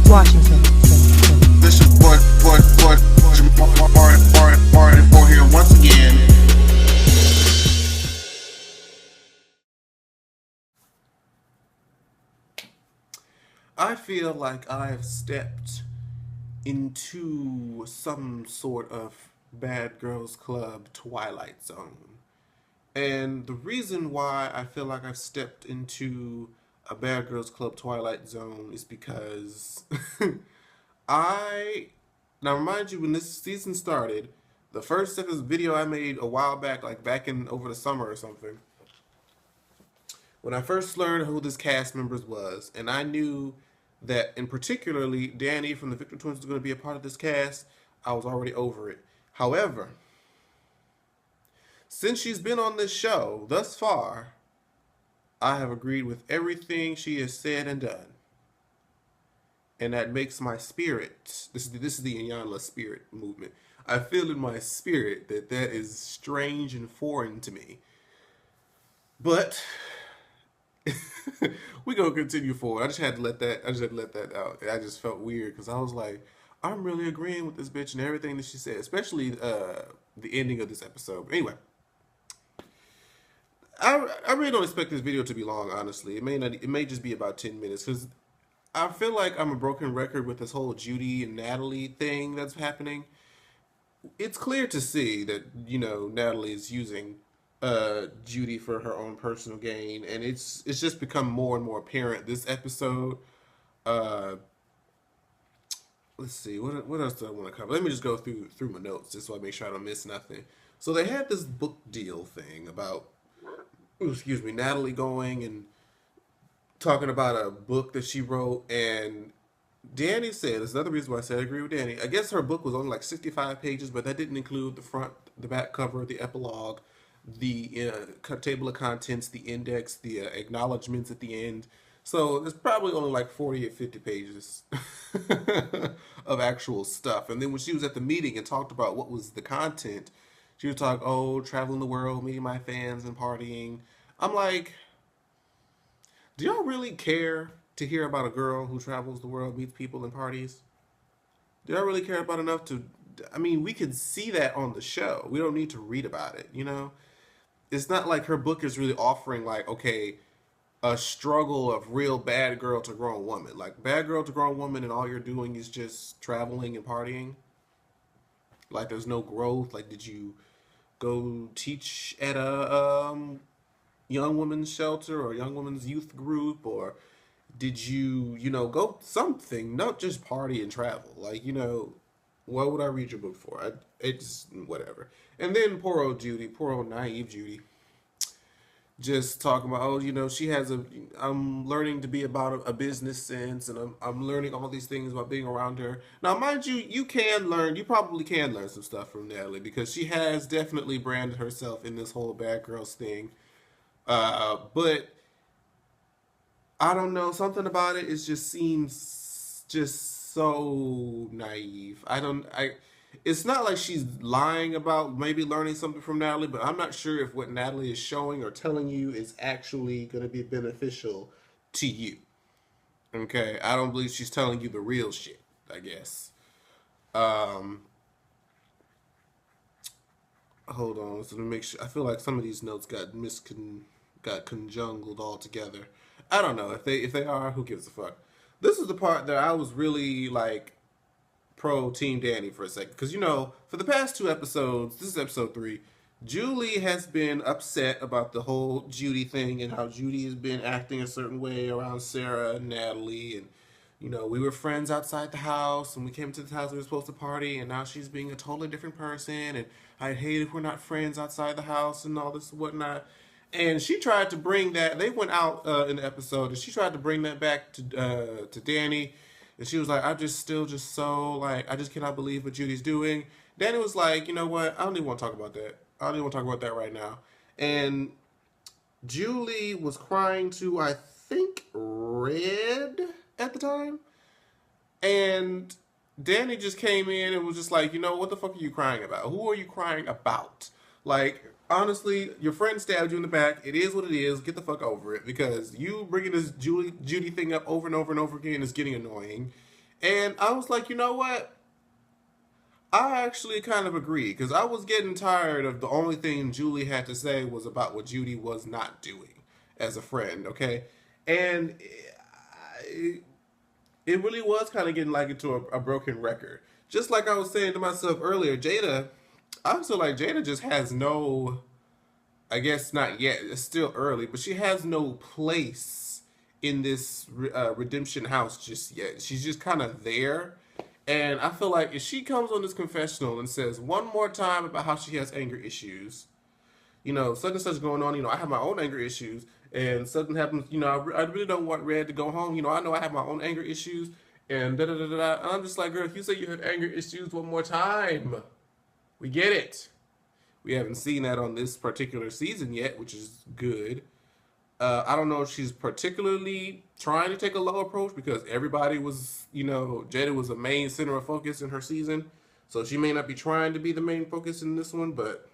Washington. This is what Martin for here once again. I feel like I have stepped into some sort of Bad Girls Club Twilight Zone. And the reason why I feel like I've stepped into a Bad Girls Club Twilight Zone is because I now remind you when this season started, the first video I made a while back, like back in over the summer or something, when I first learned who this cast members was, and I knew that in particularly Danny from the Victor Twins was going to be a part of this cast, I was already over it. However, since she's been on this show thus far, I have agreed with everything she has said and done. And that makes my spirit, this is the Iyanla spirit movement. I feel in my spirit that that is strange and foreign to me. But we gonna continue forward. I just had to let that out. I just felt weird because I was like, I'm really agreeing with this bitch and everything that she said, especially the ending of this episode. But anyway, I really don't expect this video to be long. Honestly, it may just be about 10 minutes because I feel like I'm a broken record with this whole Judy and Natalie thing that's happening. It's clear to see that, Natalie is using Judy for her own personal gain, and it's just become more and more apparent this episode. Let's see, what else do I want to cover? Let me just go through my notes just so I make sure I don't miss nothing. So they had this book deal thing about, Natalie going and talking about a book that she wrote, and Danny said, there's another reason why I said I agree with Danny. I guess her book was only like 65 pages, but that didn't include the front, the back cover, the epilogue, the table of contents, the index, the acknowledgments at the end. So there's probably only like 40 or 50 pages of actual stuff. And then when she was at the meeting and talked about what was the content, she was talking, traveling the world, meeting my fans and partying. I'm like, do y'all really care to hear about a girl who travels the world, meets people, and parties? Do y'all really care about enough to... I mean, we could see that on the show. We don't need to read about it, It's not like her book is really offering, like, okay, a struggle of real bad girl to grown woman. Like, bad girl to grown woman and all you're doing is just traveling and partying. Like, there's no growth. Like, did you go teach at a young women's shelter or young women's youth group, or did you go something, not just party and travel? Like, what would I read your book for? It's whatever. And then poor old Judy, poor old naive Judy, just talking about, she has I'm learning to be about a business sense, and I'm learning all these things about being around her. Now, mind you, you probably can learn some stuff from Natalie, because she has definitely branded herself in this whole bad girls thing. But I don't know, something about it just seems just so naive. It's not like she's lying about maybe learning something from Natalie, but I'm not sure if what Natalie is showing or telling you is actually going to be beneficial to you. Okay, I don't believe she's telling you the real shit, I guess. Hold on, so to make sure, I feel like some of these notes got conjungled all together. I don't know if they are. Who gives a fuck? This is the part that I was really like pro Team Danny for a second, because for the past 2 episodes, this is episode 3. Julie has been upset about the whole Judy thing and how Judy has been acting a certain way around Sarah and Natalie, and we were friends outside the house, and we came to the house, we were supposed to party, and now she's being a totally different person, and I hate if we're not friends outside the house and all this and whatnot. And she tried to bring that. They went out in the episode, and she tried to bring that back to Danny. And she was like, I'm just still just so, like, I just cannot believe what Judy's doing. Danny was like, you know what? I don't even want to talk about that. I don't even want to talk about that right now. And Julie was crying to, I think, Red at the time. And Danny just came in and was just like, what the fuck are you crying about? Who are you crying about? Like, honestly, your friend stabbed you in the back. It is what it is. Get the fuck over it, because you bringing this Judy thing up over and over and over again is getting annoying. And I was like, you know what? I actually kind of agree because I was getting tired of the only thing Julie had to say was about what Judy was not doing as a friend, okay? And it really was kind of getting like into a broken record. Just like I was saying to myself earlier, Jada, I feel like Jada just has no, I guess not yet, it's still early, but she has no place in this redemption house just yet. She's just kind of there. And I feel like if she comes on this confessional and says one more time about how she has anger issues, such and such going on, I have my own anger issues, and something happens, I really don't want Red to go home, I know I have my own anger issues, and da da da da. And I'm just like, girl, if you say you have anger issues one more time, we get it. We haven't seen that on this particular season yet, which is good. I don't know if she's particularly trying to take a low approach because everybody was, Jada was a main center of focus in her season. So she may not be trying to be the main focus in this one, but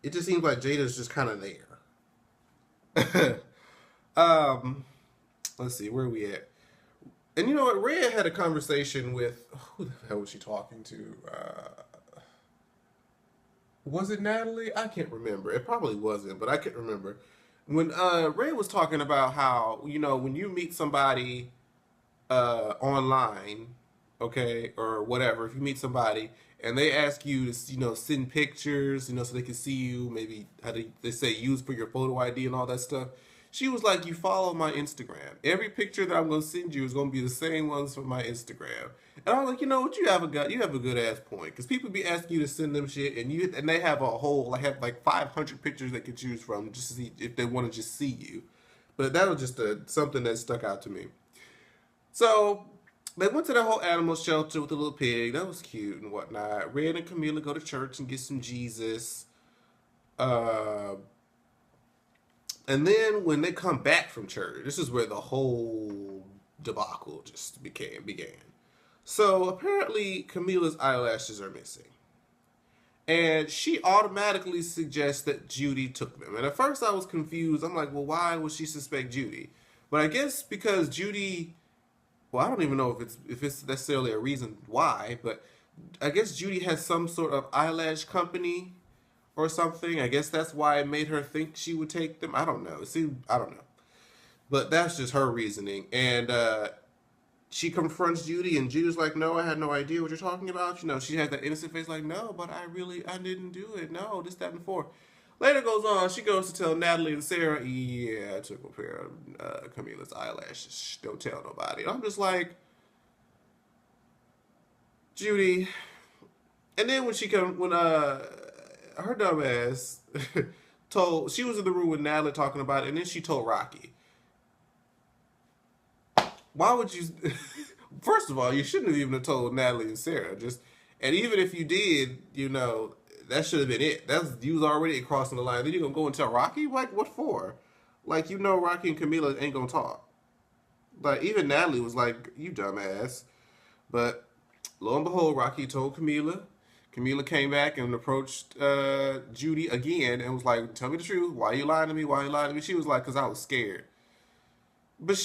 it just seems like Jada's just kind of there. um, let's see, where are we at? And you know what? Rhea had a conversation with, who the hell was she talking to? Was it Natalie? I can't remember. It probably wasn't, but I can't remember. When Ray was talking about how, when you meet somebody online, okay, or whatever, if you meet somebody and they ask you to, send pictures, so they can see you, maybe how they say use for your photo ID and all that stuff. She was like, you follow my Instagram. Every picture that I'm gonna send you is gonna be the same ones from my Instagram. And I was like, you know what, you have a good ass point. Because people be asking you to send them shit and they have have like 500 pictures they could choose from just to see if they want to just see you. But that was just something that stuck out to me. So they went to the whole animal shelter with the little pig. That was cute and whatnot. Red and Camila go to church and get some Jesus. Uh, and then when they come back from church, this is where the whole debacle just began. So apparently Camila's eyelashes are missing. And she automatically suggests that Judy took them. And at first I was confused. I'm like, well, why would she suspect Judy? But I guess because Judy, well, I don't even know if it's necessarily a reason why, but I guess Judy has some sort of eyelash company or something. I guess that's why it made her think she would take them. I don't know. I don't know. But that's just her reasoning. And she confronts Judy, and Judy's like, no, I had no idea what you're talking about. She has that innocent face like, no, but I didn't do it. No, this, that, and four. Later goes on, she goes to tell Natalie and Sarah, yeah, I took a pair of Camila's eyelashes. Shh, don't tell nobody. I'm just like, Judy. And then when her dumb ass she was in the room with Natalie talking about it, and then she told Rocky, why would you? First of all, you shouldn't have even told Natalie and Sarah. And even if you did, that should have been it. You was already crossing the line. Then you're gonna go and tell Rocky? Like, what for? Like, Rocky and Camila ain't gonna talk. Like, even Natalie was like, you dumbass. But lo and behold, Rocky told Camila. Camila came back and approached Judy again and was like, tell me the truth. Why are you lying to me? Why are you lying to me? She was like, because I was scared. But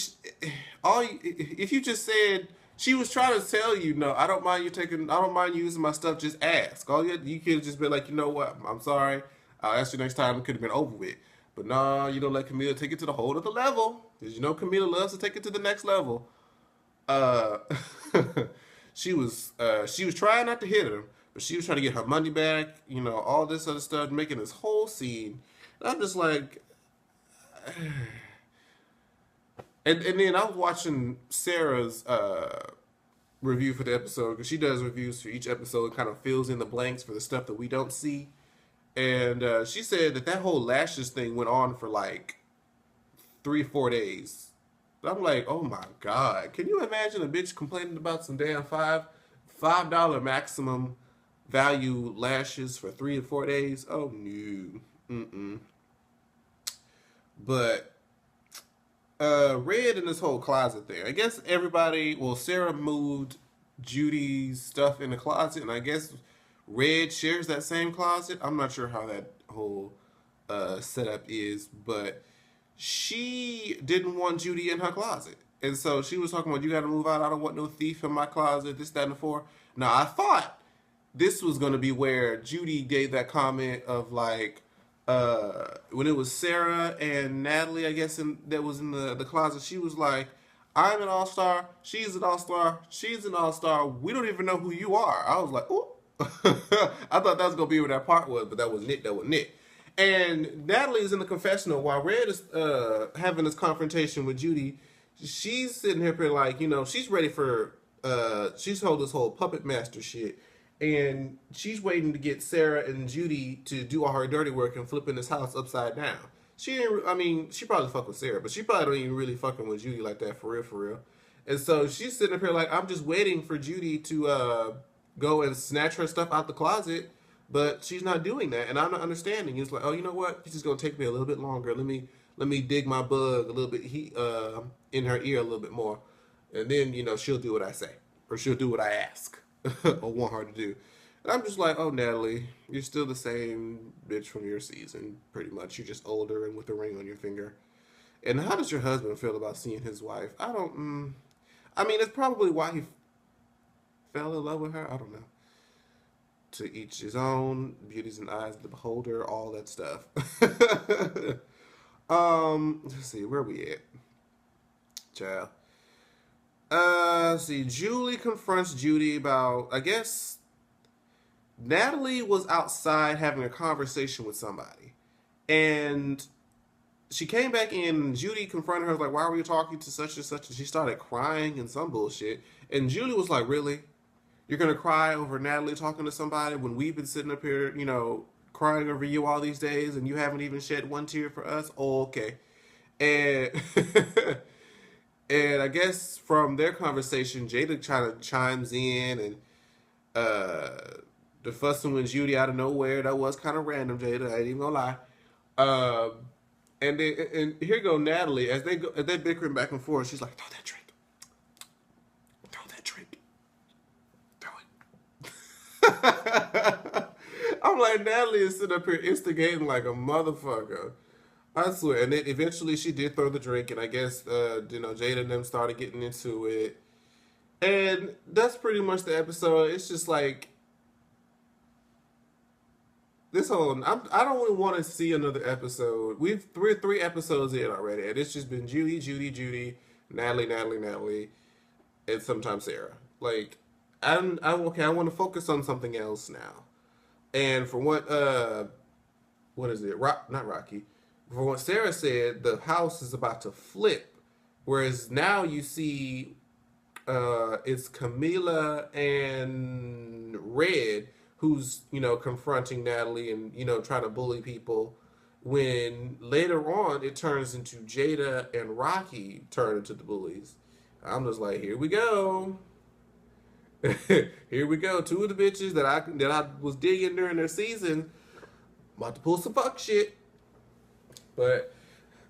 if you just said, she was trying to tell you, no, I don't mind you using my stuff. Just ask. You could have just been like, you know what? I'm sorry. I'll ask you next time. It could have been over with. But nah, you don't let Camila take it to the whole other level. Because Camila loves to take it to the next level. Uh, she was trying not to hit her, but she was trying to get her money back. All this other stuff, making this whole scene. And I'm just like. And then I was watching Sarah's review for the episode, because she does reviews for each episode and kind of fills in the blanks for the stuff that we don't see. And she said that whole Lashes thing went on for like 3-4 days. I'm like, oh my God. Can you imagine a bitch complaining about some damn $5 maximum value lashes for 3 to 4 days? Oh no. Mm-mm. But Red in this whole closet there. I guess Sarah moved Judy's stuff in the closet, and I guess Red shares that same closet. I'm not sure how that whole setup is, but she didn't want Judy in her closet. And so she was talking about, you got to move out. I don't want no thief in my closet, this, that, and the four. Now, I thought this was going to be where Judy gave that comment of like, when it was Sarah and Natalie, I guess, that was in the closet, she was like, I'm an all-star, she's an all-star, she's an all-star, we don't even know who you are. I was like, ooh. I thought that was going to be where that part was, but that wasn't it. That wasn't it. And Natalie is in the confessional while Red is having this confrontation with Judy. She's sitting here pretty like, she's ready for, she's holding this whole puppet master shit. And she's waiting to get Sarah and Judy to do all her dirty work and flipping this house upside down. She didn't, I mean, she probably fuck with Sarah, but she probably don't even really fucking with Judy like that for real, for real. And so she's sitting up here like, I'm just waiting for Judy to go and snatch her stuff out the closet, but she's not doing that, and I'm not understanding. It's like, oh, you know what? It's just gonna take me a little bit longer. Let me dig my bug a little bit in her ear a little bit more, and then she'll do what I say, or she'll do what I ask or want her to do. And I'm just like, oh, Natalie, you're still the same bitch from your season, pretty much. You're just older and with a ring on your finger. And how does your husband feel about seeing his wife? I don't. I mean, it's probably why he fell in love with her. I don't know. To each his own. Beauty's in the eyes of the beholder. All that stuff. Let's see. Where we at? Child. Let's see. Julie confronts Judy about, I guess, Natalie was outside having a conversation with somebody. And she came back in, and Judy confronted her, like, why were you talking to such and such? And she started crying and some bullshit. And Julie was like, really? You're going to cry over Natalie talking to somebody when we've been sitting up here, crying over you all these days and you haven't even shed one tear for us? Oh, okay. And and I guess from their conversation, Jada kind of chimes in, and the fussing with Judy out of nowhere, that was kind of random, Jada. I ain't even gonna lie. And here go Natalie as they're bickering back and forth. She's like, throw that drink. Throw that drink. Throw it. I'm like, Natalie is sitting up here instigating like a motherfucker. I swear. And then eventually she did throw the drink, and I guess Jada and them started getting into it. And that's pretty much the episode. It's just like this whole. I don't really want to see another episode. We're three episodes in already, and it's just been Judy, Natalie, and sometimes Sarah. Like, I'm okay. I want to focus on something else now. And from what is it? Not Rocky. From what Sarah said, the house is about to flip. Whereas now you see it's Camila and Red who's, confronting Natalie and, trying to bully people. When later on it turns into Jada and Rocky turn into the bullies. I'm just like, here we go. Here we go. Two of the bitches that I was digging during their season about to pull some fuck shit. But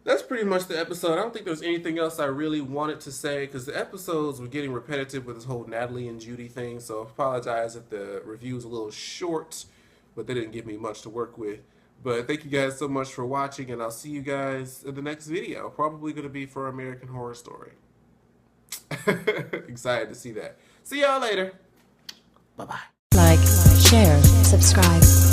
that's pretty much the episode. I don't think there's anything else I really wanted to say because the episodes were getting repetitive with this whole Natalie and Judy thing. So I apologize if the review was a little short, but they didn't give me much to work with. But thank you guys so much for watching, and I'll see you guys in the next video. Probably going to be for American Horror Story. Excited to see that. See y'all later. Bye-bye. Like, share, subscribe.